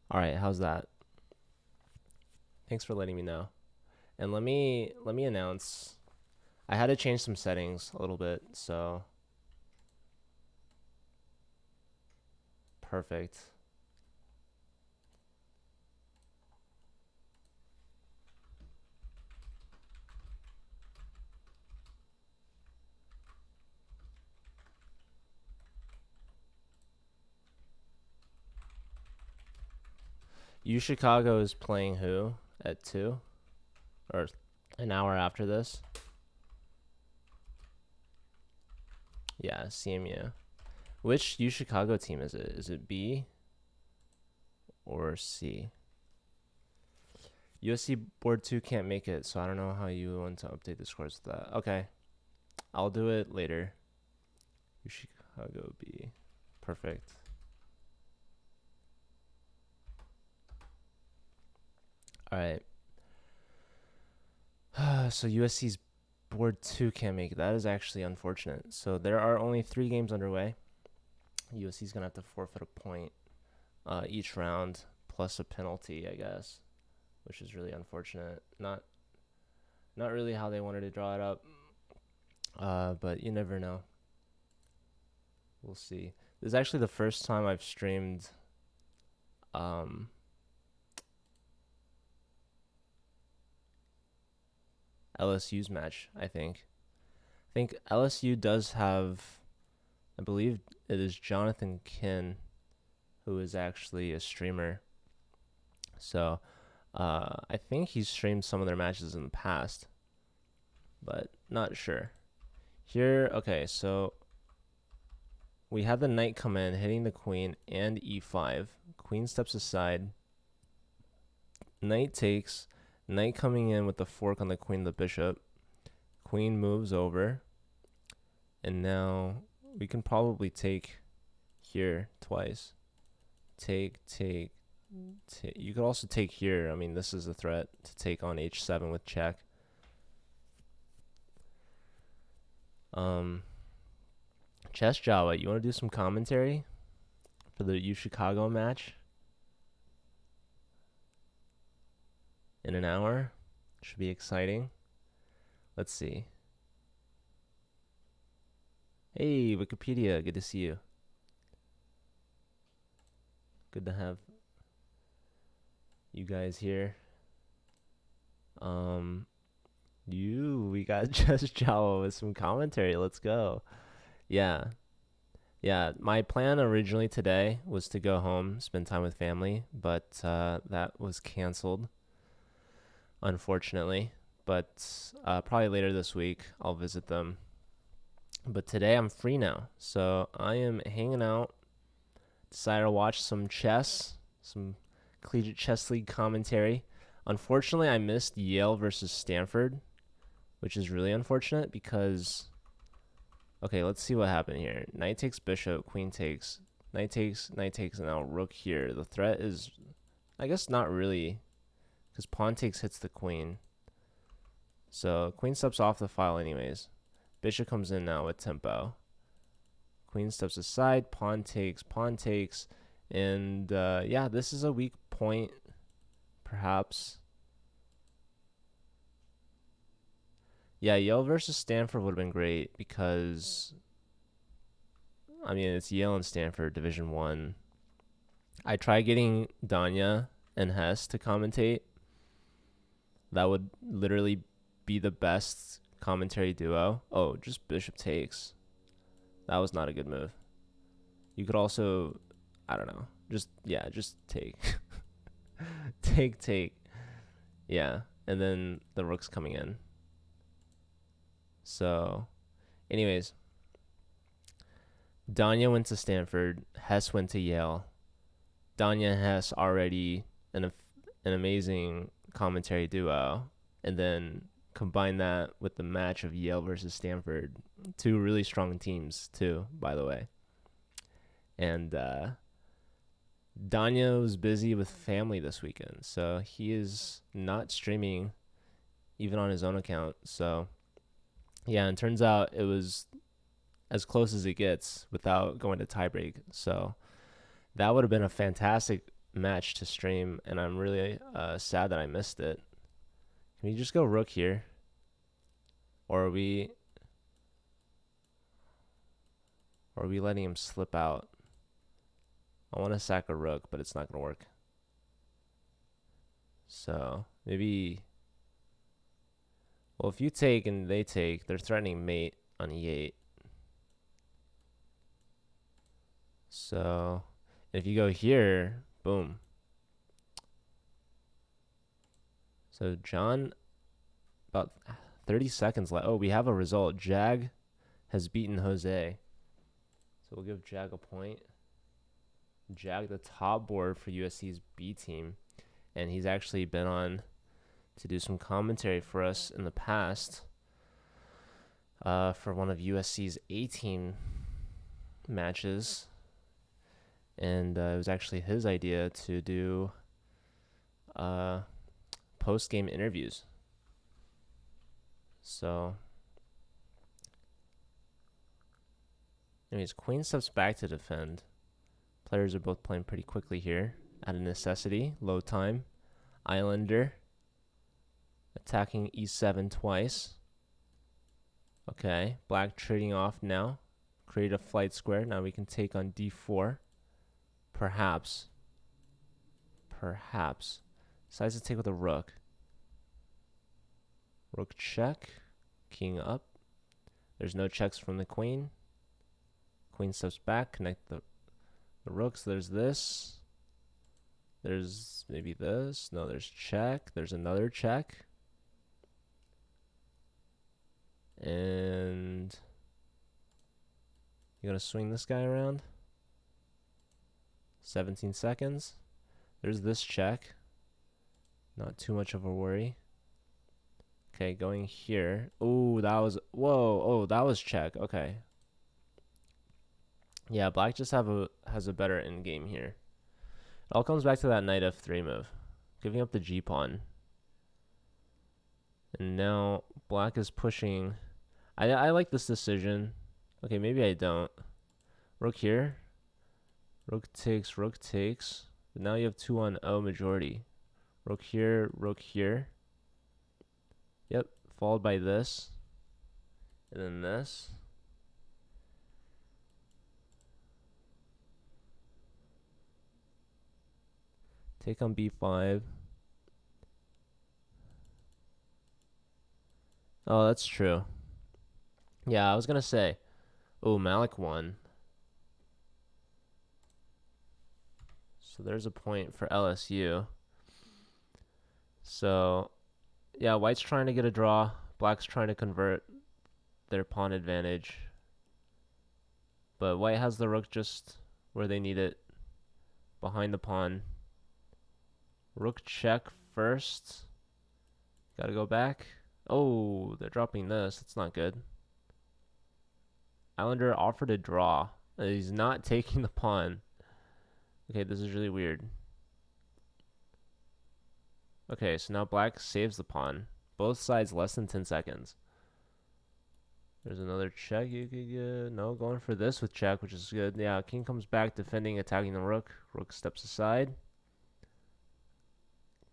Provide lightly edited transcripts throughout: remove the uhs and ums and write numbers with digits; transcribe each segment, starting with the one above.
All right, how's that? Thanks for letting me know. And let me announce. I had to change some settings a little bit, so perfect. U Chicago is playing who at 2 or an hour after this? Yeah, CMU. Which U Chicago team is it? Is it B or C? USC Board 2 can't make it, so I don't know how you want to update the scores with that. Okay, I'll do it later. U Chicago B. Perfect. All right. So USC's Board 2 can't make it. That is actually unfortunate. So there are only 3 games underway. USC's going to have to forfeit a point each round plus a penalty, I guess, which is really unfortunate. Not really how they wanted to draw it up, but you never know. We'll see. This is actually the first time I've streamed LSU's match, I think. I think LSU does have, I believe it is Jonathan Kinn, who is actually a streamer. So I think he's streamed some of their matches in the past, but not sure. Here, okay, so we had the knight come in, hitting the queen and e5. Queen steps aside. Knight takes. Knight coming in with the fork on the queen, the bishop. Queen moves over. And now we can probably take here twice. Take. You could also take here. I mean, this is a threat to take on h7 with check. Chess Java, you want to do some commentary for the U Chicago match in an hour? Should be exciting. Let's see. Hey, Wikipedia, good to see you. Good to have you guys here. We got Chess Java with some commentary. Let's go. Yeah. My plan originally today was to go home, spend time with family, but that was canceled, unfortunately. But probably later this week, I'll visit them. But today I'm free now, so I am hanging out. Decided to watch some chess, some collegiate chess league commentary. Unfortunately, I missed Yale versus Stanford, which is really unfortunate because, okay, let's see what happened here. Knight takes bishop, queen takes, knight takes, and now rook here. The threat is, I guess, not really, because pawn takes hits the queen. So queen steps off the file anyways. Bishop comes in now with tempo. Queen steps aside, pawn takes, and yeah, this is a weak point, perhaps. Yeah, Yale versus Stanford would have been great because, I mean, it's Yale and Stanford, Division 1. I tried getting Danya and Hess to commentate. That would literally be the best commentary duo. Oh, just bishop takes. That was not a good move. You could also, I don't know, just take. take. Yeah, and then the rook's coming in. So, anyways, Danya went to Stanford, Hess went to Yale. Danya and Hess already an amazing commentary duo, and then combine that with the match of Yale versus Stanford, 2 really strong teams too, by the way. And Danya was busy with family this weekend, so he is not streaming even on his own account. So yeah, and turns out it was as close as it gets without going to tiebreak. So that would have been a fantastic match to stream, and I'm really sad that I missed it. Can we just go rook here? Or are we letting him slip out? I want to sack a rook, but it's not going to work. So maybe, well, if you take and they take, they're threatening mate on e8. So if you go here, boom. So John, about 30 seconds left. Oh, we have a result. Jag has beaten Jose. So we'll give Jag a point. Jag, the top board for USC's B team. And he's actually been on to do some commentary for us in the past for one of USC's A team matches. And it was actually his idea to do post-game interviews. So, anyways, queen steps back to defend. Players are both playing pretty quickly here. Out of necessity, low time. Islander attacking e7 twice. Okay, black trading off now. Create a flight square. Now we can take on d4. Perhaps. Decides to take with a rook. Rook check. King up. There's no checks from the queen. Queen steps back. Connect the rooks. There's this. There's maybe this. No, there's check. There's another check. And you're going to swing this guy around. 17 seconds. There's this check. Not too much of a worry. Okay, going here. Ooh, that was... Whoa. Oh, that was check. Okay. Yeah, black just has a better endgame here. It all comes back to that knight f3 move. Giving up the g-pawn. And now black is pushing... I like this decision. Okay, maybe I don't. Rook here. Rook takes. But now you have 2-on-0 majority. Rook here, rook here. Yep, followed by this. And then this. Take on b5. Oh, that's true. Yeah, I was going to say. Oh, Malik won. So there's a point for LSU. So, yeah, white's trying to get a draw. Black's trying to convert their pawn advantage. But white has the rook just where they need it. Behind the pawn. Rook check first. Gotta go back. Oh, they're dropping this. That's not good. Islander offered a draw. He's not taking the pawn. Okay, this is really weird. Okay, so now black saves the pawn. Both sides less than 10 seconds. There's another check you could get. No, going for this with check, which is good. Yeah, king comes back, defending, attacking the rook. Rook steps aside.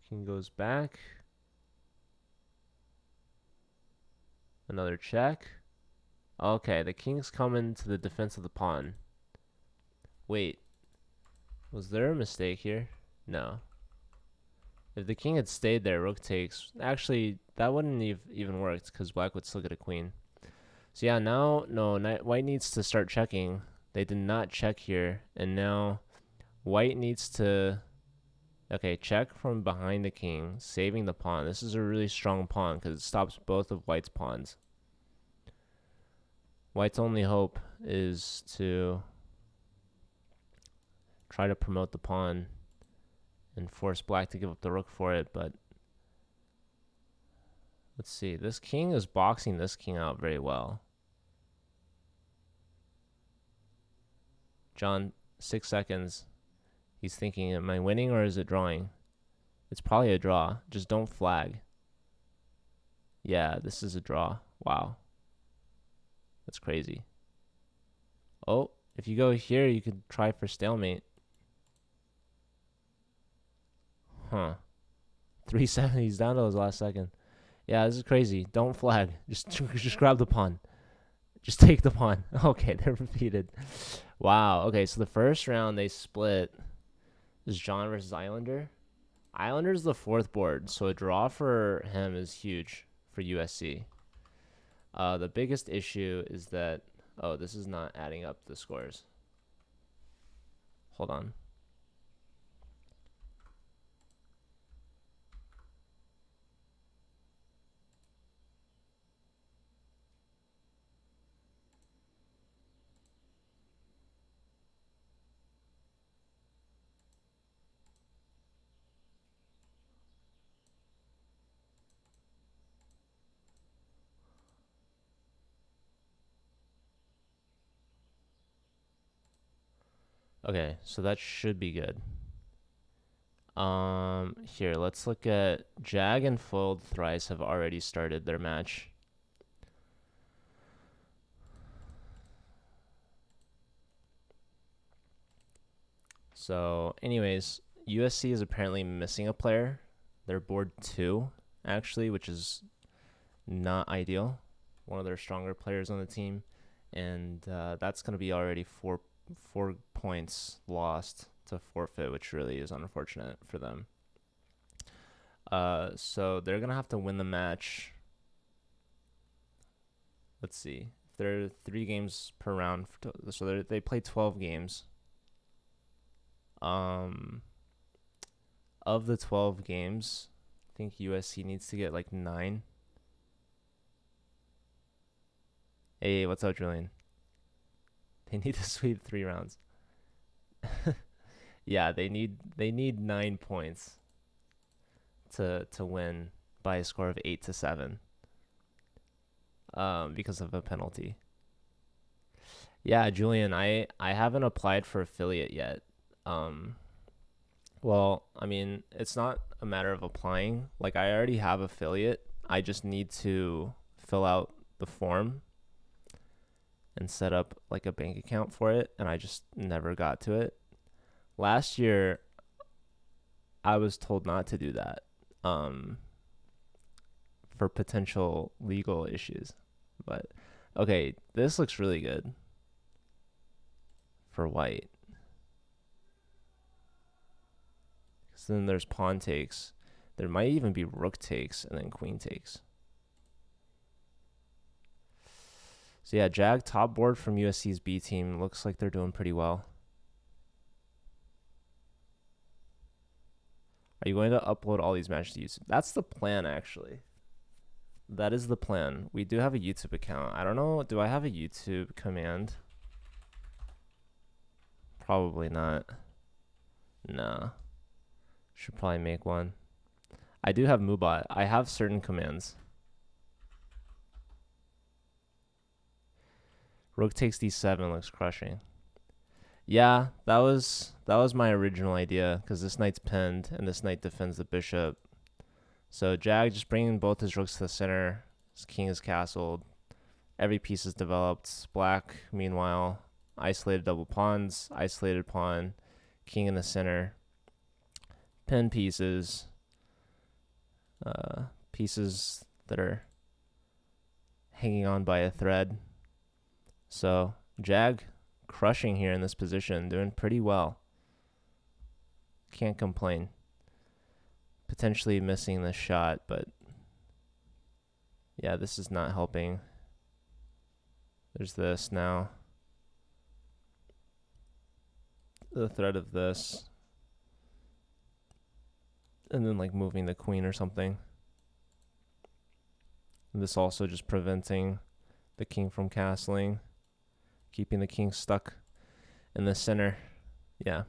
King goes back. Another check. Okay, the king's coming to the defense of the pawn. Wait. Was there a mistake here? No. If the king had stayed there, rook takes. Actually, that wouldn't even worked because black would still get a queen. So yeah, now, no, white needs to start checking. They did not check here. And now white needs to, okay, check from behind the king, saving the pawn. This is a really strong pawn because it stops both of white's pawns. White's only hope is to try to promote the pawn and force black to give up the rook for it, but let's see. This king is boxing this king out very well. John, 6 seconds. He's thinking, am I winning or is it drawing? It's probably a draw. Just don't flag. Yeah, this is a draw. Wow. That's crazy. Oh, if you go here, you could try for stalemate. Huh. 370. He's down to his last second. Yeah, this is crazy. Don't flag. Just grab the pawn. Just take the pawn. Okay, they're repeated. Wow. Okay, so the first round they split. This is John versus Islander. Islander's the fourth board, so a draw for him is huge for USC. The biggest issue is that this is not adding up the scores. Hold on. Okay, so that should be good. Here, let's look at Jag and Foiled Thrice have already started their match. So, anyways, USC is apparently missing a player. They're board 2, actually, which is not ideal. One of their stronger players on the team. And that's going to be already four points lost to forfeit, which really is unfortunate for them. So they're going to have to win the match. Let's see. There are 3 games per round. So they play 12 games. Of the 12 games, I think USC needs to get like 9. Hey, what's up, Julian? They need to sweep 3 rounds. Yeah, they need 9 points to win by a score of 8-7. Because of a penalty. Yeah, Julian, I haven't applied for affiliate yet. Well, I mean, it's not a matter of applying. Like, I already have affiliate. I just need to fill out the form and set up like a bank account for it, and I just never got to it. Last year, I was told not to do that for potential legal issues. But, okay, this looks really good for white. So then there's pawn takes. There might even be rook takes and then queen takes. So yeah, Jag top board from USC's B team. Looks like they're doing pretty well. Are you going to upload all these matches to YouTube? That's the plan, actually. That is the plan. We do have a YouTube account. I don't know. Do I have a YouTube command? Probably not. Nah. Should probably make one. I do have Mubot. I have certain commands. Rook takes d7 looks crushing. Yeah, that was my original idea because this knight's pinned and this knight defends the bishop. So Jag just bringing both his rooks to the center. His king is castled. Every piece is developed. Black, meanwhile, isolated double pawns, isolated pawn, king in the center. Pin pieces. Pieces that are hanging on by a thread. So Jag crushing here in this position, doing pretty well. Can't complain. Potentially missing this shot, but yeah, this is not helping. There's this now. The threat of this. And then like moving the queen or something. And this also just preventing the king from castling. Keeping the king stuck in the center. Yeah.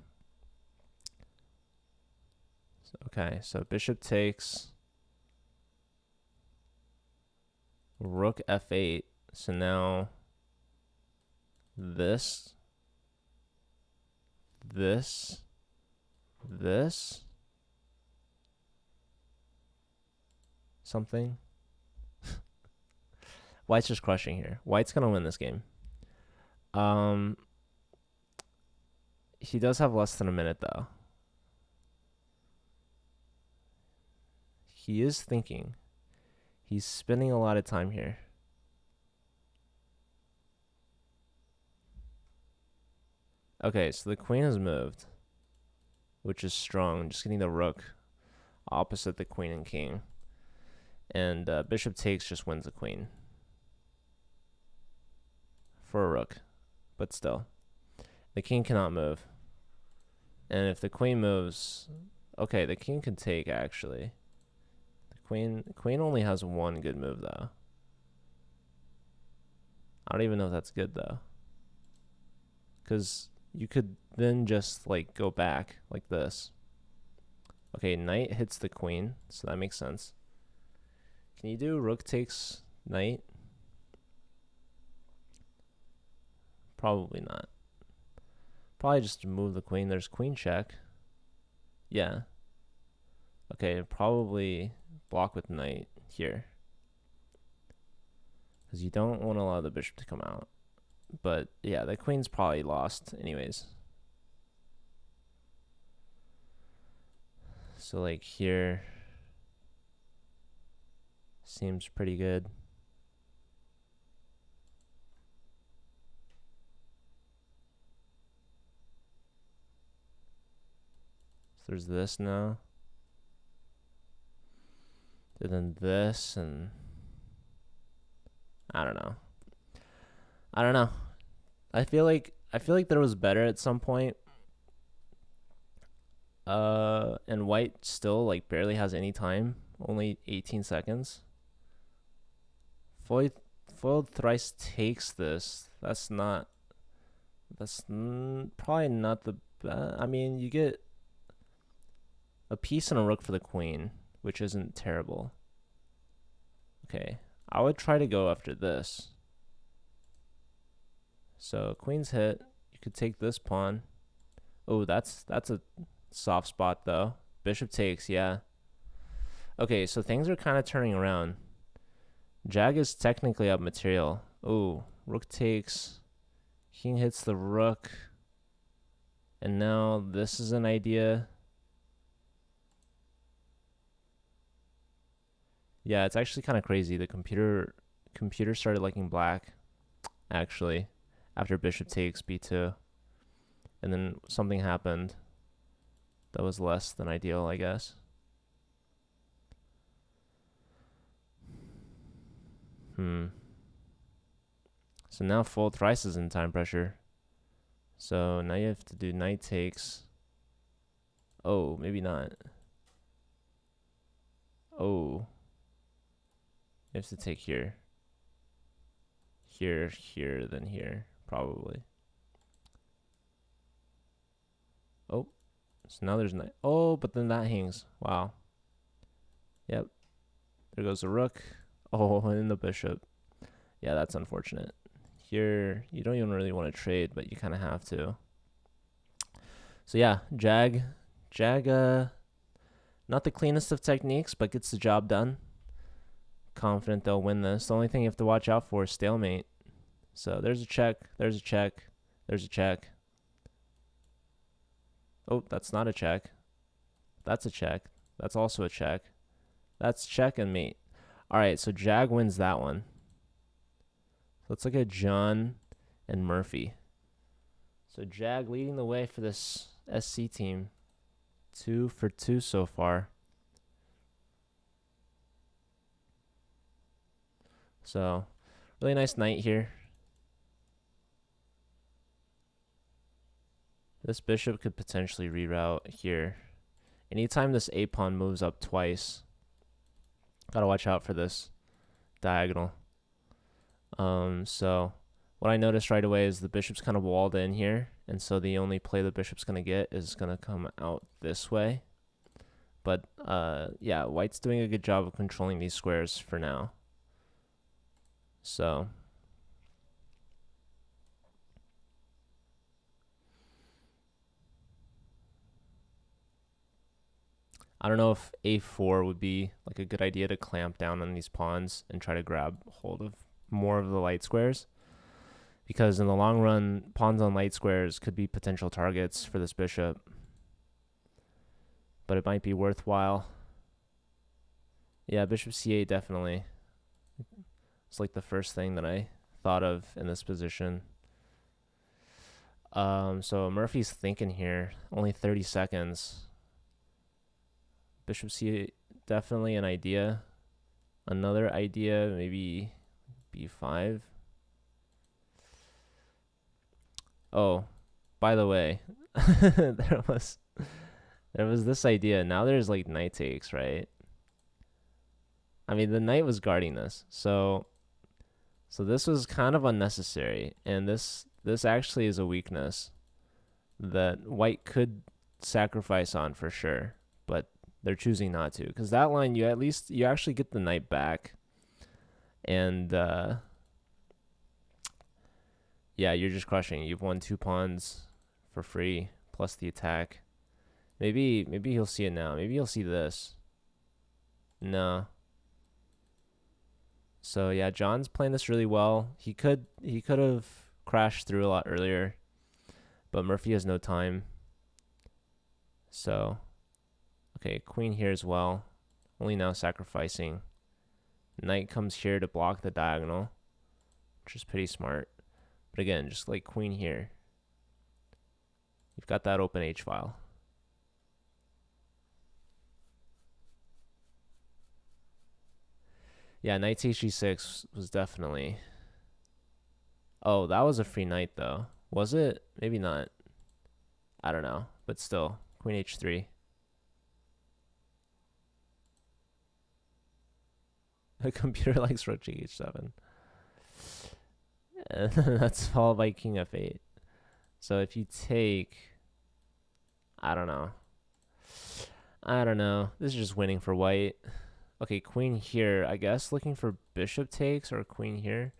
Okay, so bishop takes. Rook f8. So now this. Something. White's just crushing here. White's going to win this game. He does have less than a minute, though. He is thinking. He's spending a lot of time here. Okay, so the queen has moved, which is strong. Just getting the rook opposite the queen and king. And bishop takes just wins the queen. For a rook. But still. The king cannot move. And if the queen moves... Okay, the king can take, actually. The queen only has one good move, though. I don't even know if that's good, though. Because you could then just, like, go back like this. Okay, knight hits the queen, so that makes sense. Can you do rook takes knight? Probably not. Probably just move the queen. There's queen check. Yeah. Okay, probably block with knight here. Because you don't want to allow the bishop to come out. But yeah, the queen's probably lost anyways. So like here seems pretty good. So there's this now. And then this, and I don't know. I feel like there was better at some point. And white still like barely has any time. Only 18 seconds. Foiled thrice takes this. That's probably not the best. I mean, you get a piece and a rook for the queen, which isn't terrible. Okay, I would try to go after this. So queen's hit. You could take this pawn. Oh, that's a soft spot though. Bishop takes, yeah. Okay, so things are kind of turning around. Jag is technically up material. Oh, rook takes. King hits the rook. And now this is an idea. Yeah, it's actually kind of crazy. The computer started liking black, actually, after bishop takes b2. And then something happened that was less than ideal, I guess. So now full thrice is in time pressure. So now you have to do knight takes. Oh, maybe not. Oh. You have to take here. Here, then here, probably. Oh. So now there's knight. Oh, but then that hangs. Wow. Yep. There goes the rook. Oh, and the bishop. Yeah, that's unfortunate. Here, you don't even really want to trade, but you kind of have to. So yeah, Jag, not the cleanest of techniques, but gets the job done. Confident they'll win this. The only thing you have to watch out for is stalemate. So there's a check, there's a check, there's a check. Oh, that's not a check. That's a check. That's also a check. That's check and mate. All right, so Jag wins that one. So let's look at John and Murphy. So Jag leading the way for this SC team. 2 for 2 so far. So really nice knight here. This bishop could potentially reroute here. Anytime this A pawn moves up twice, gotta watch out for this diagonal. So what I noticed right away is the bishop's kind of walled in here, and so the only play the bishop's gonna get is gonna come out this way. But yeah, white's doing a good job of controlling these squares for now. So I don't know if a4 would be like a good idea to clamp down on these pawns and try to grab hold of more of the light squares, because in the long run, pawns on light squares could be potential targets for this bishop. But it might be worthwhile. Yeah, bishop c8 definitely. It's like the first thing that I thought of in this position. So Murphy's thinking here. Only 30 seconds. Bishop c8, definitely an idea. Another idea, maybe b5. Oh, by the way, there was this idea. Now there's like knight takes, right? I mean, the knight was guarding this, so this was kind of unnecessary, and this actually is a weakness that white could sacrifice on for sure, but they're choosing not to, because that line you actually get the knight back, and yeah, you're just crushing. You've won 2 pawns for free plus the attack. Maybe he'll see it now. Maybe he'll see this. No. So yeah, John's playing this really well. He could have crashed through a lot earlier, but Murphy has no time. So okay, queen here as well. Only now sacrificing. Knight comes here to block the diagonal, which is pretty smart. But again, just like queen here, you've got that open H file. Yeah, knight takes g6 was definitely... Oh, that was a free knight, though. Was it? Maybe not. I don't know. But still, queen h3. The computer likes rook h7. And that's followed by king f8. So if you take... I don't know. This is just winning for white. Okay, queen here, I guess. Looking for bishop takes or queen here.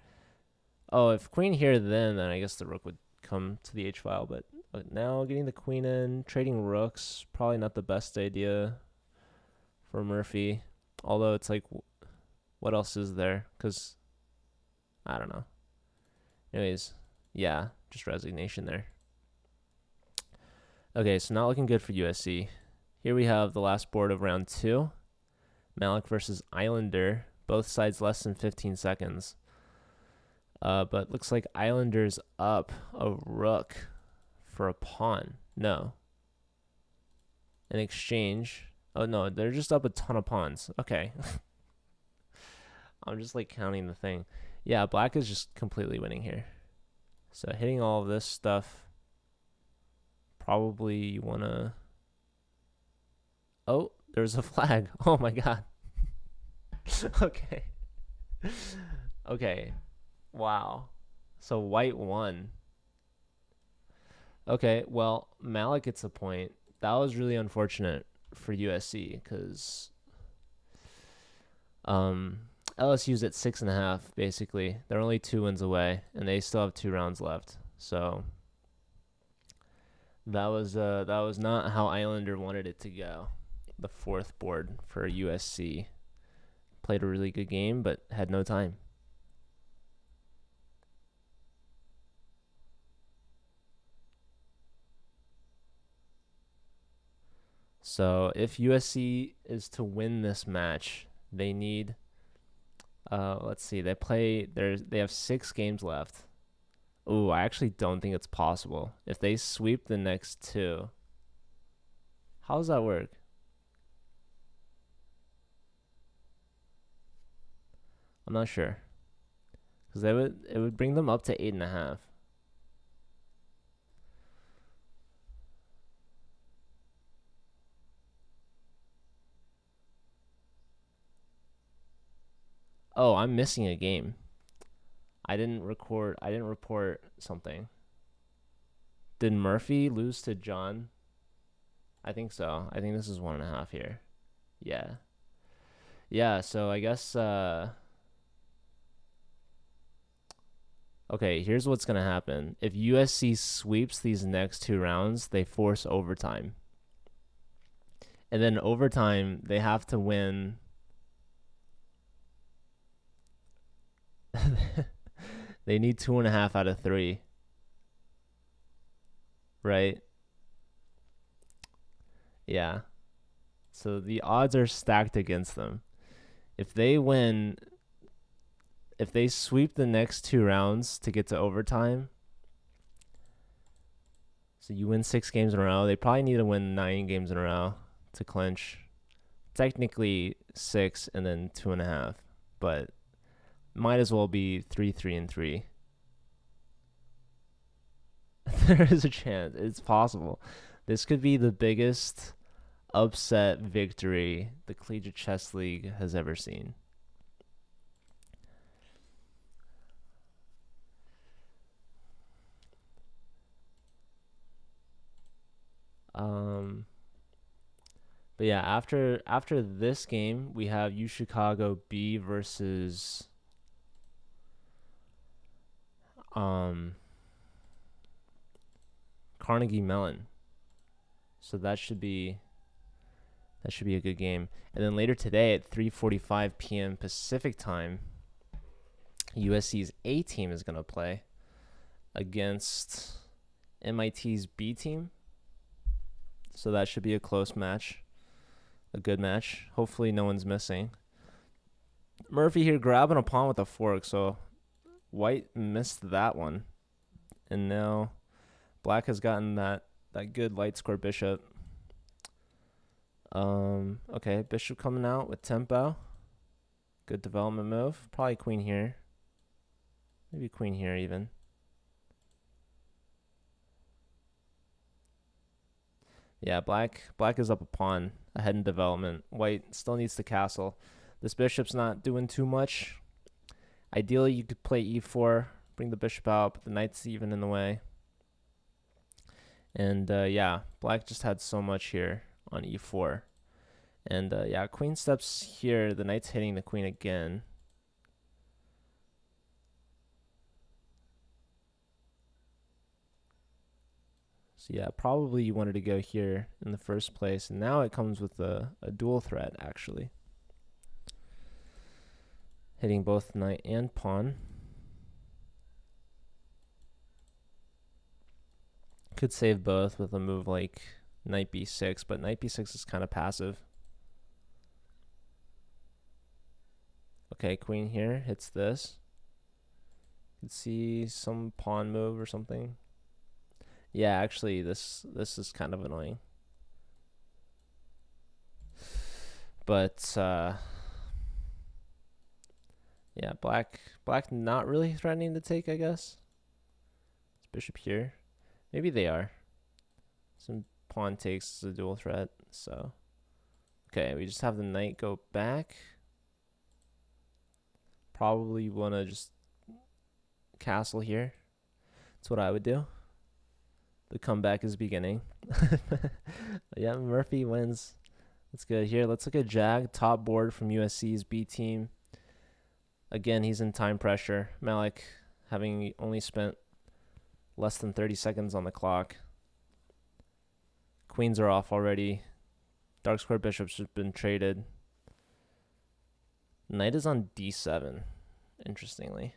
Oh, if queen here, then I guess the rook would come to the h-file. But now getting the queen in, trading rooks, probably not the best idea for Murphy. Although it's like, what else is there? Because, I don't know. Anyways, yeah, just resignation there. Okay, so not looking good for USC. Here we have the last board of round 2. Malik versus Islander. Both sides less than 15 seconds. But looks like Islander's up a rook for a pawn. No. In exchange. Oh, no, they're just up a ton of pawns. Okay. I'm just like counting the thing. Yeah, black is just completely winning here. So hitting all of this stuff. Probably you want to... Oh, there's a flag. Oh my god. Okay. Okay. Wow. So white won. Okay, well, Malik gets a point. That was really unfortunate for USC because LSU's at 6.5 basically. They're only 2 wins away, and they still have 2 rounds left. So that was not how Islander wanted it to go. The 4th board for USC. Played a really good game, but had no time. So if USC is to win this match, they need... let's see. They have 6 games left. Ooh, I actually don't think it's possible. If they sweep the next 2, how does that work? I'm not sure. Because it would bring them up to 8.5. Oh, I'm missing a game. I didn't report something. Did Murphy lose to John? I think so. I think this is 1.5 here. Yeah. Yeah, so I guess okay, here's what's going to happen. If USC sweeps these next 2 rounds, they force overtime. And then overtime, they have to win. They need 2.5 out of 3. Right? Yeah. So the odds are stacked against them. If they win, if they sweep the next 2 rounds to get to overtime, so you win 6 games in a row, they probably need to win 9 games in a row to clinch. Technically 6 and then 2.5, but might as well be 3-3-3. There is a chance. It's possible. This could be the biggest upset victory the Collegiate Chess League has ever seen. But yeah, after this game, we have U Chicago B versus Carnegie Mellon. So that should be a good game. And then later today at 3:45 p.m. Pacific time, USC's A team is going to play against MIT's B team. So that should be a close match, a good match. Hopefully no one's missing. Murphy here grabbing a pawn with a fork, so white missed that one. And now black has gotten that good light square bishop. Okay, bishop coming out with tempo. Good development move. Probably queen here. Maybe queen here even. Yeah, black is up a pawn ahead in development. White still needs the castle. This bishop's not doing too much. Ideally, you could play e4, bring the bishop out, but the knight's even in the way. And yeah, black just had so much here on e4. And yeah, queen steps here. The knight's hitting the queen again. So yeah, probably you wanted to go here in the first place. And now it comes with a dual threat, actually. Hitting both knight and pawn. Could save both with a move like knight b6, but knight b6 is kind of passive. Okay, queen here hits this. You could see some pawn move or something. Yeah, actually, this is kind of annoying. But yeah, black not really threatening to take, I guess. It's bishop here. Maybe they are. Some pawn takes a dual threat, so okay, we just have the knight go back. Probably want to just castle here. That's what I would do. The comeback is beginning. Yeah, Murphy wins. That's good. Here, let's look at Jag, top board from USC's B team. Again, he's in time pressure. Malik having only spent less than 30 seconds on the clock. Queens are off already. Dark square bishops have been traded. Knight is on d7, interestingly.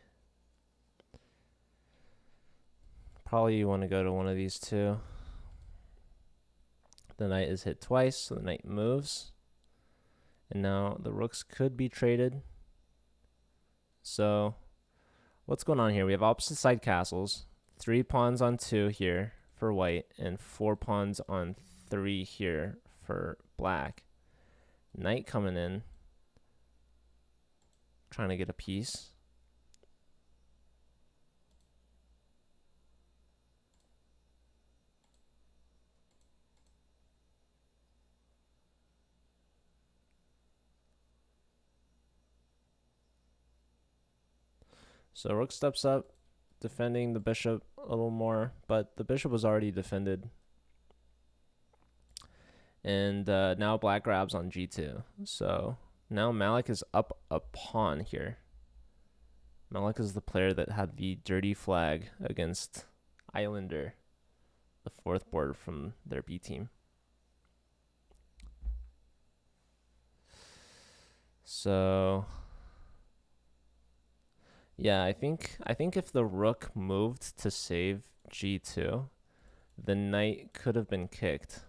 Probably you want to go to one of these two. The knight is hit twice, so the knight moves. And now the rooks could be traded. So what's going on here? We have opposite side castles. 3 pawns on 2 here for white, and 4 pawns on 3 here for black. Knight coming in, trying to get a piece. So rook steps up, defending the bishop a little more, but the bishop was already defended. And now black grabs on g2. So now Malik is up a pawn here. Malik is the player that had the dirty flag against Islander, the 4th board from their B team. So yeah, I think if the rook moved to save g2, the knight could have been kicked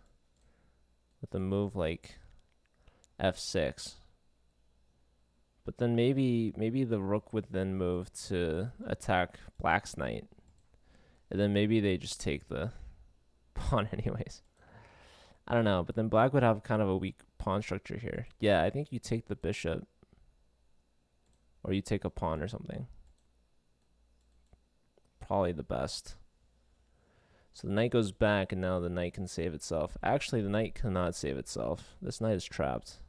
with a move like f6. But then maybe the rook would then move to attack black's knight. And then maybe they just take the pawn anyways. I don't know, but then black would have kind of a weak pawn structure here. Yeah, I think you take the bishop. Or you take a pawn or something. Probably the best. So the knight goes back, and now the knight can save itself. Actually, the knight cannot save itself. This knight is trapped.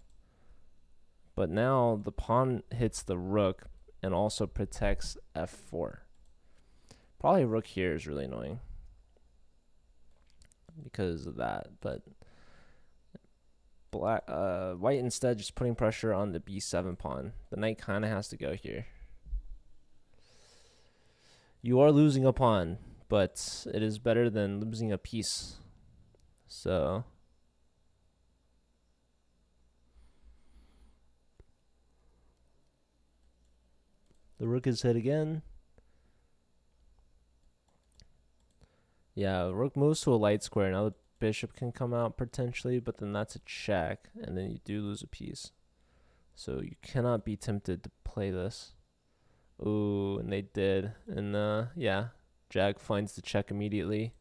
But now the pawn hits the rook and also protects f4. Probably rook here is really annoying because of that. But white instead just putting pressure on the b7 pawn. The knight kind of has to go here. You are losing a pawn, but it is better than losing a piece. So the rook is hit again. Yeah, rook moves to a light square. Now the bishop can come out potentially, but then that's a check, and then you do lose a piece. So you cannot be tempted to play this. Ooh, and they did. And yeah, Jag finds the check immediately.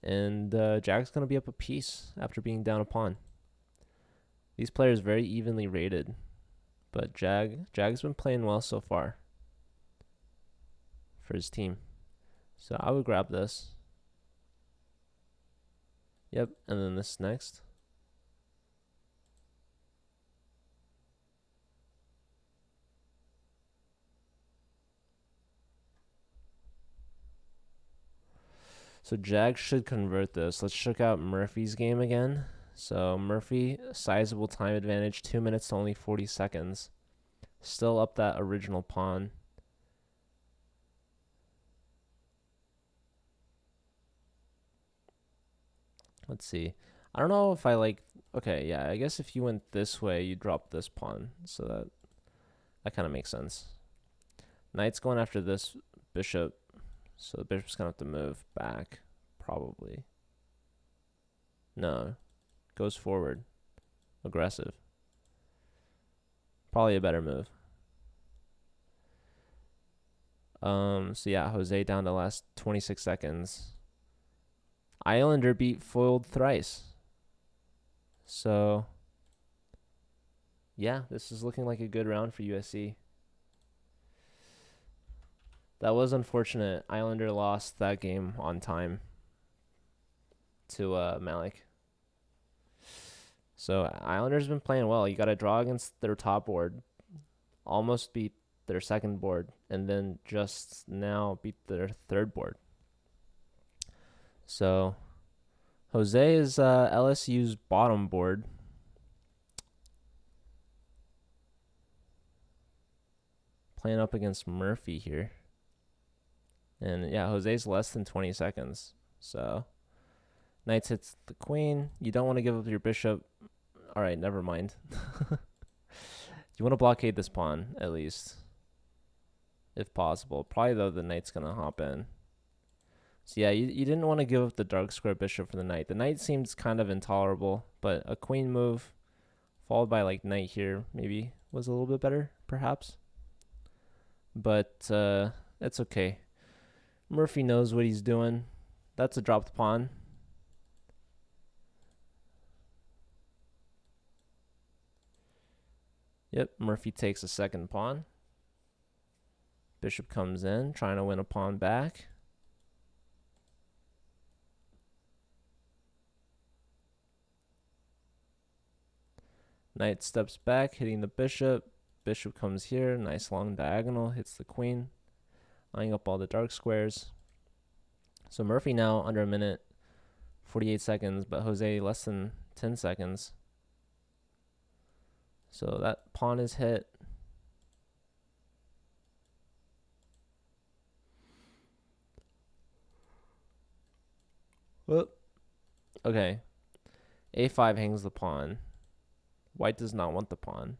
And Jag's going to be up a piece after being down a pawn. These players very evenly rated. But Jag's been playing well so far for his team. So I would grab this. Yep, and then this next. So Jag should convert this. Let's check out Murphy's game again. So Murphy, sizable time advantage, 2 minutes to only 40 seconds. Still up that original pawn. Let's see. I don't know if I like... Okay, yeah, I guess if you went this way, you drop this pawn. So that kind of makes sense. Knight's going after this bishop. So the bishop's going to have to move back, probably. No. Goes forward. Aggressive. Probably a better move. So yeah, Jose down to last 26 seconds. Islander beat foiled thrice. So yeah, this is looking like a good round for USC. That was unfortunate. Islander lost that game on time to Malik. So Islanders been playing well. You got to draw against their top board, almost beat their second board, and then just now beat their third board. So Jose is LSU's bottom board. Playing up against Murphy here. And yeah, Jose's less than 20 seconds. So knight hits the queen. You don't want to give up your bishop. All right, never mind. You want to blockade this pawn, at least, if possible. Probably, though, the knight's going to hop in. So yeah, you didn't want to give up the dark square bishop for the knight. The knight seems kind of intolerable, but a queen move followed by like knight here maybe was a little bit better, perhaps. But it's okay. Murphy knows what he's doing. That's a dropped pawn. Yep, Murphy takes a second pawn. Bishop comes in, trying to win a pawn back. Knight steps back, hitting the bishop. Bishop comes here, nice long diagonal, hits the queen, eyeing up all the dark squares. So Murphy now under a minute, 48 seconds, but Jose less than 10 seconds. So that pawn is hit. Whoop. Okay. A5 hangs the pawn. White does not want the pawn.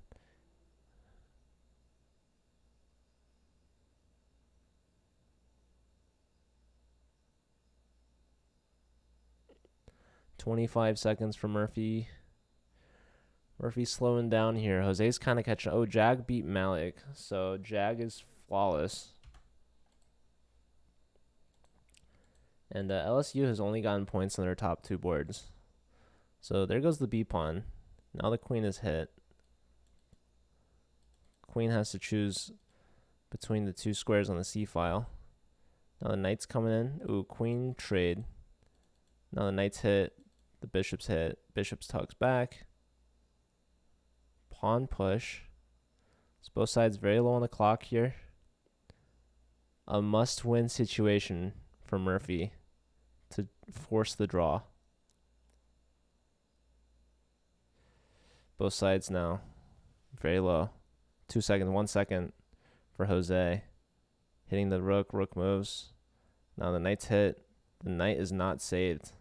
"25 seconds for Murphy. Murphy's slowing down here. Jose's kind of catching. Oh, Jag beat Malik. So Jag is flawless. And LSU has only gotten points on their top 2 boards. So there goes the B pawn. Now the queen is hit. Queen has to choose between the 2 squares on the C file. Now the knight's coming in. Ooh, queen trade. Now the knight's hit. The bishop's hit. Bishop's tugs back. Pawn push. So both sides very low on the clock here. A must-win situation for Murphy to force the draw. Both sides now very low. 2 seconds, 1 second for Jose. Hitting the rook, rook moves. Now the knight's hit. The knight is not saved.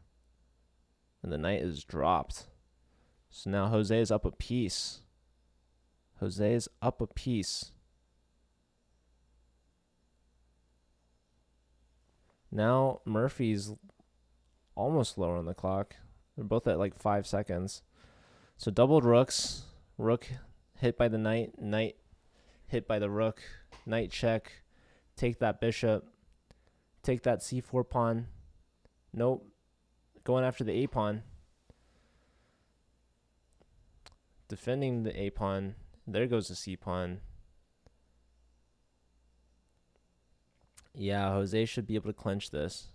And the knight is dropped. So now Jose is up a piece. Jose is up a piece. Now Murphy's almost lower on the clock. They're both at like 5 seconds. So doubled rooks. Rook hit by the knight. Knight hit by the rook. Knight check. Take that bishop. Take that c4 pawn. Nope. Going after the a pawn. Defending the a pawn. There goes the c pawn. Yeah, Jose should be able to clinch this.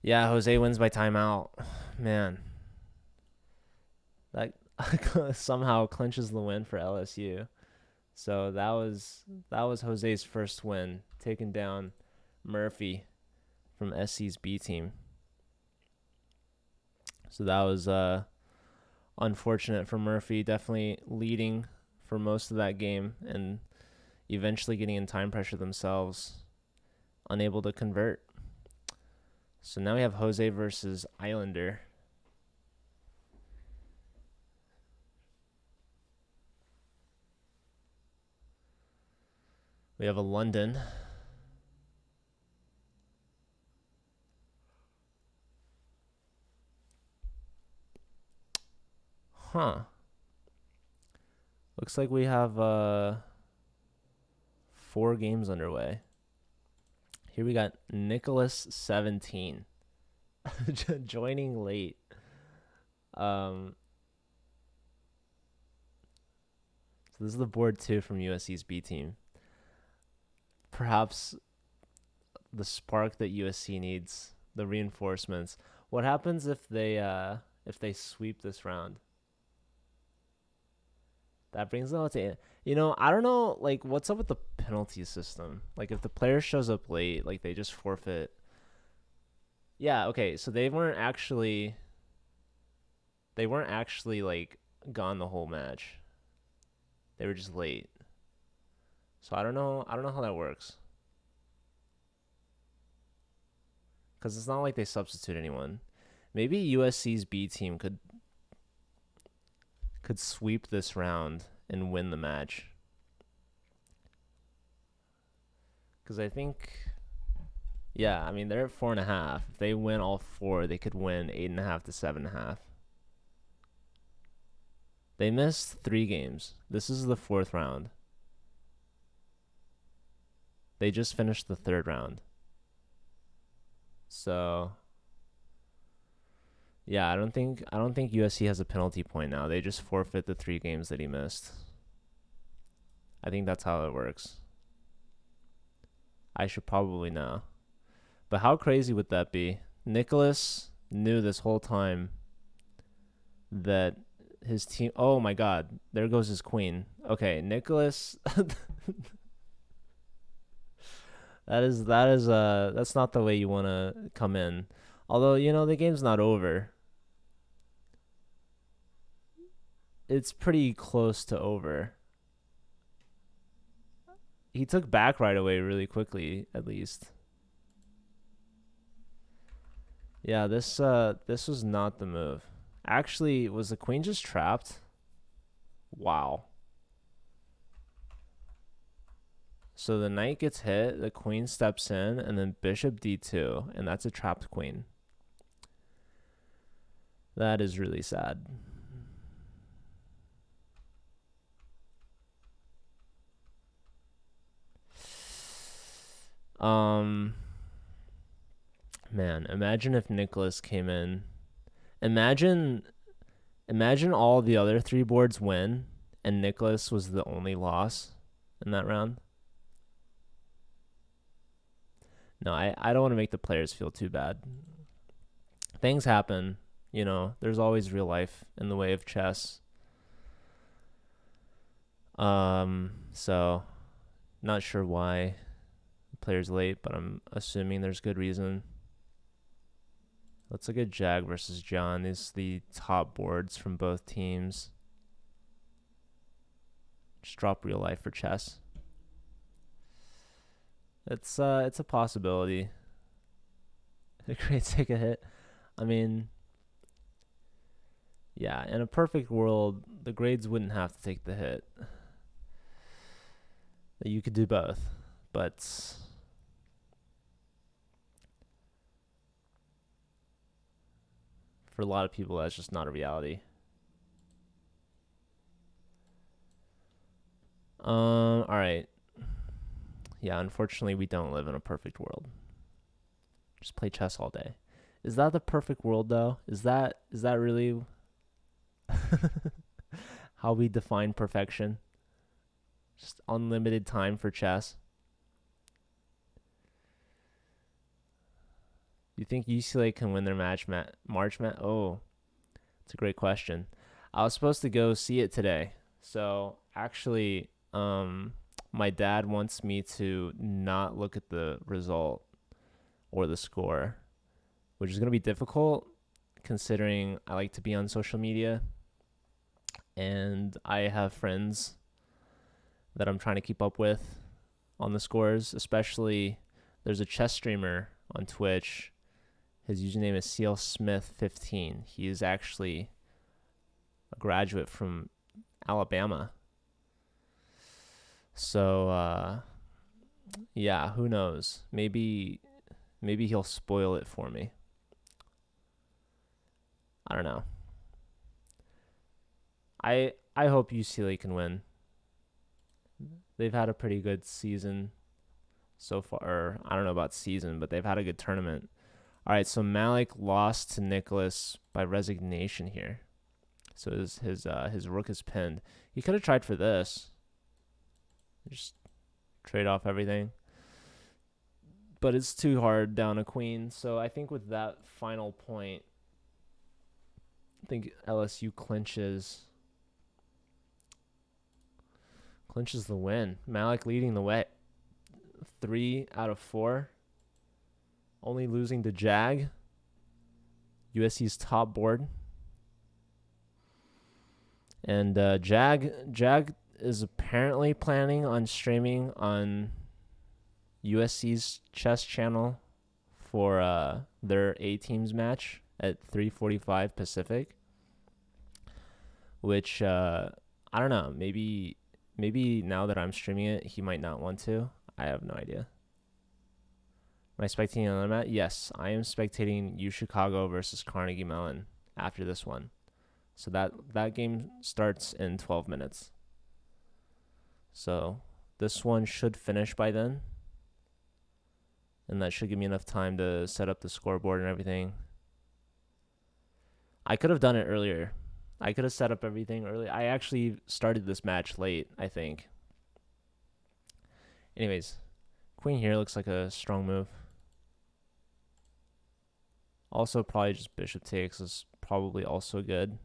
Yeah, Jose wins by timeout. Man. That somehow clinches the win for LSU. So that was Jose's first win, taking down Murphy from SC's B team. So that was unfortunate for Murphy, definitely leading for most of that game and eventually getting in time pressure themselves, unable to convert. So now we have Jose versus Islander. We have a London. Huh. Looks like we have 4 games underway. Here we got Nicholas 17 joining late. So this is the board 2 from USC's B team. Perhaps the spark that USC needs, the reinforcements. What happens if they sweep this round? That brings them out to, I don't know, like, what's up with the penalty system? Like, if the player shows up late, like, they just forfeit. Yeah, okay, so they weren't actually, like, gone the whole match. They were just late. So I don't know how that works. Because it's not like they substitute anyone. Maybe USC's B team could sweep this round and win the match. Because I think, yeah, I mean, they're at 4.5. If they win all 4, they could win 8.5 to 7.5. They missed 3 games. This is the 4th round. They just finished the 3rd round. So yeah, I don't think USC has a penalty point now. They just forfeit the 3 games that he missed. I think that's how it works. I should probably know. But how crazy would that be? Nicholas knew this whole time that his team... Oh my god, there goes his queen. Okay, Nicholas... That's not the way you want to come in. Although, the game's not over. It's pretty close to over. He took back right away really quickly, at least. Yeah, this was not the move. Actually, was the queen just trapped? Wow. So the knight gets hit, the queen steps in, and then bishop d2, and that's a trapped queen. That is really sad. Man, imagine if Nicholas came in. Imagine all the other 3 boards win and Nicholas was the only loss in that round. No, I don't want to make the players feel too bad. Things happen, there's always real life in the way of chess. So not sure why the player's late, but I'm assuming there's good reason. Let's look at Jag versus John. These are the top boards from both teams. Just drop real life for chess. It's a possibility. The grades take a hit. I mean, yeah, in a perfect world, the grades wouldn't have to take the hit. You could do both, but for a lot of people, that's just not a reality. All right. Yeah, unfortunately, we don't live in a perfect world. Just play chess all day. Is that the perfect world, though? Is that really how we define perfection? Just unlimited time for chess? You think UCLA can win their March match? Oh, it's a great question. I was supposed to go see it today. So actually, my dad wants me to not look at the result or the score, which is going to be difficult considering I like to be on social media and I have friends that I'm trying to keep up with on the scores. Especially, there's a chess streamer on Twitch. His username is CLSmith15. He is actually a graduate from Alabama. So, yeah, who knows? Maybe he'll spoil it for me. I don't know. I hope UCLA can win. They've had a pretty good season so far. Or, I don't know about season, but they've had a good tournament. All right, so Malik lost to Nicholas by resignation here. So his rook is pinned. He could have tried for this. Just trade off everything. But it's too hard down a queen. So I think with that final point, I think LSU clinches the win. Malik leading the way. 3 out of 4. Only losing to Jag. USC's top board. And Jag is apparently planning on streaming on USC's chess channel for their A-teams match at 3:45 Pacific. Which I don't know. Maybe now that I'm streaming it, he might not want to. I have no idea. Am I spectating another match? Yes, I am spectating U Chicago versus Carnegie Mellon after this one. So that game starts in 12 minutes. So this one should finish by then. And that should give me enough time to set up the scoreboard and everything. I could have done it earlier. I could have set up everything early. I actually started this match late, I think. Anyways, queen here looks like a strong move. Also, probably just bishop takes is probably also good.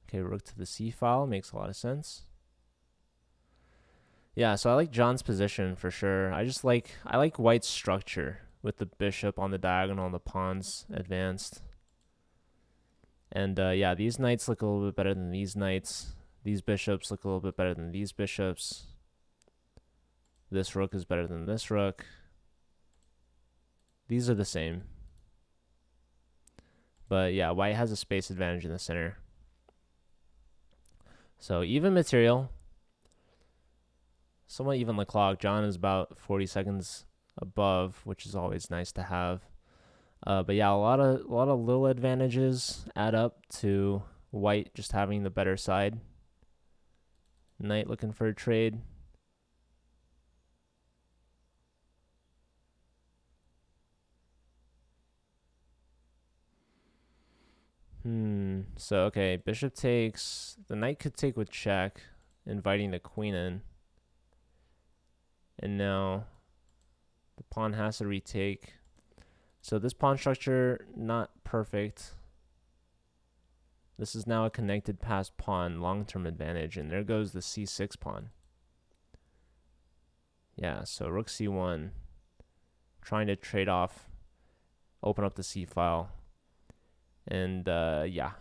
Okay, rook to the c file makes a lot of sense. Yeah, so I like John's position for sure. I like White's structure with the bishop on the diagonal and the pawns advanced. And yeah, these knights look a little bit better than these knights. These bishops look a little bit better than these bishops. This rook is better than this rook. These are the same. But yeah, White has a space advantage in the center. So even material. Somewhat even the clock. John is about 40 seconds above, which is always nice to have. But yeah, a lot of little advantages add up to white just having the better side. Knight looking for a trade. So okay, bishop takes. The knight could take with check, inviting the queen in. And now the pawn has to retake. So this pawn structure, not perfect. This is now a connected passed pawn, long-term advantage. And there goes the c6 pawn. Yeah, so rook c1. Trying to trade off, open up the c file. And yeah.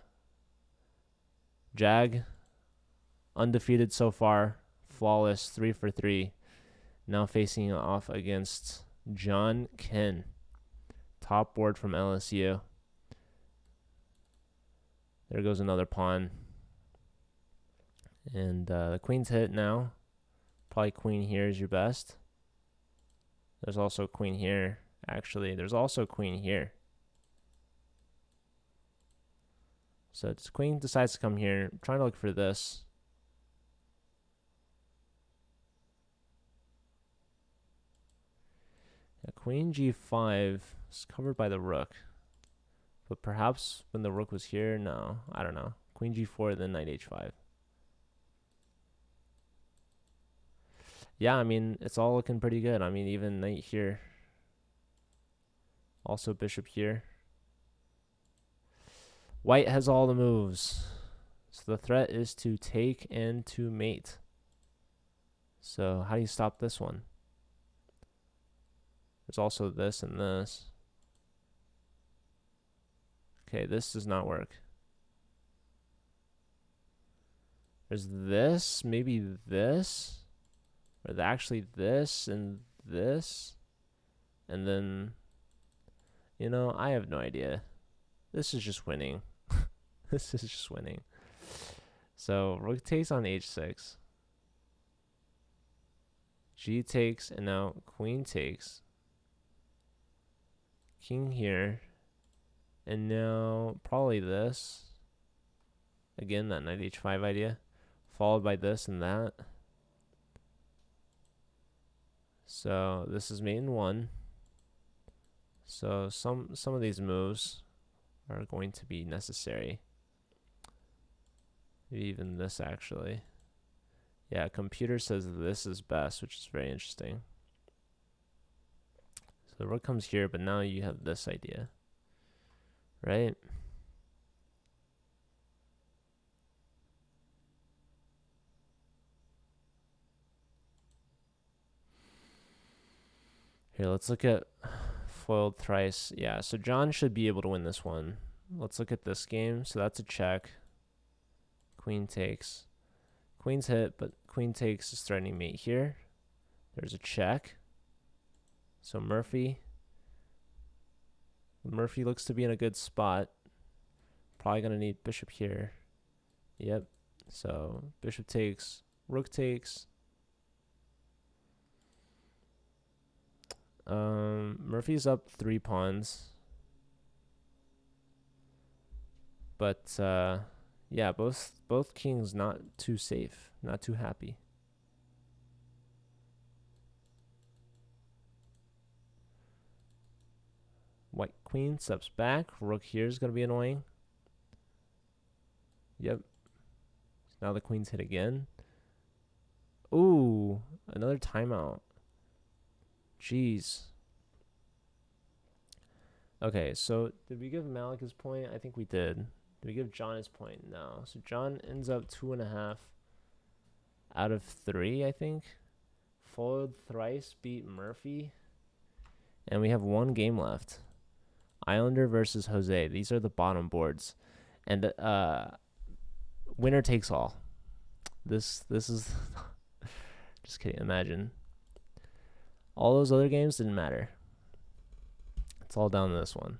Jag, undefeated so far. Flawless, 3 for 3. Now facing off against John Ken. Top board from LSU. There goes another pawn. And the queen's hit now. Probably queen here is your best. There's also queen here. Actually, there's also queen here. So this queen decides to come here. I'm trying to look for this. Yeah, queen g5 is covered by the rook. But perhaps when the rook was here, no, I don't know. Queen g4, then knight h5. Yeah, I mean, it's all looking pretty good. I mean, even knight here. Also bishop here. White has all the moves. So the threat is to take and to mate. So how do you stop this one? There's also this and this. Okay, this does not work. There's this, maybe this, or actually this and this, and then, you know, I have no idea. This is just winning. This is just winning. So rook takes on h6. G takes, and now queen takes. King here. And now probably this. Again, that knight h5 idea. Followed by this and that. So this is mate in 1. So some of these moves are going to be necessary. Maybe even this actually. Yeah, computer says this is best, which is very interesting. So the rook comes here, but now you have this idea. Right? Here, let's look at foiled thrice. Yeah, so John should be able to win this one. Let's look at this game. So that's a check. Queen takes. Queen's hit, but queen takes is threatening mate here. There's a check. So Murphy looks to be in a good spot. Probably going to need bishop here. Yep. So bishop takes, rook takes. Murphy's up 3 pawns. But yeah, both kings not too safe, not too happy. White queen steps back. Rook here is going to be annoying. Yep. Now the queen's hit again. Ooh, another timeout. Jeez. Okay, so did we give Malik his point? I think we did. Did we give John his point? No. So John ends up 2.5 out of 3, I think. Foiled thrice, beat Murphy. And we have 1 game left. Islander versus Jose. These are the bottom boards. And winner takes all. This is just kidding. Imagine. All those other games didn't matter. It's all down to this one.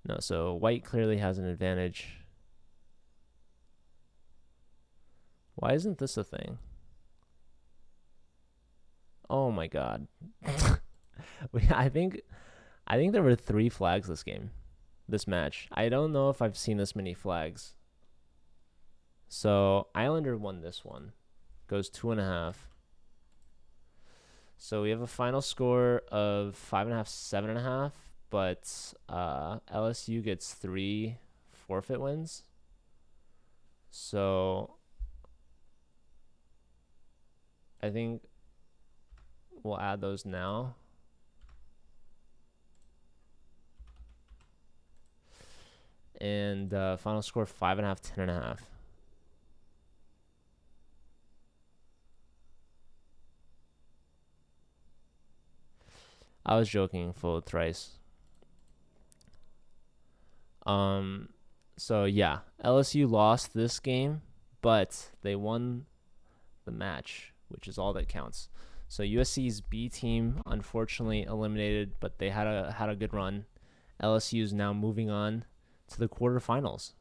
No, so white clearly has an advantage. Why isn't this a thing? Oh my god. I think there were 3 flags this match. I don't know if I've seen this many flags. So Islander won this one. Goes 2.5. So we have a final score of 5.5, 7.5. But LSU gets 3 forfeit wins. So I think we'll add those now. And final score 5.5, 10.5. I was joking, full thrice. So yeah, LSU lost this game, but they won the match, which is all that counts. So USC's B team unfortunately eliminated, but they had a good run. LSU is now moving on to the quarterfinals.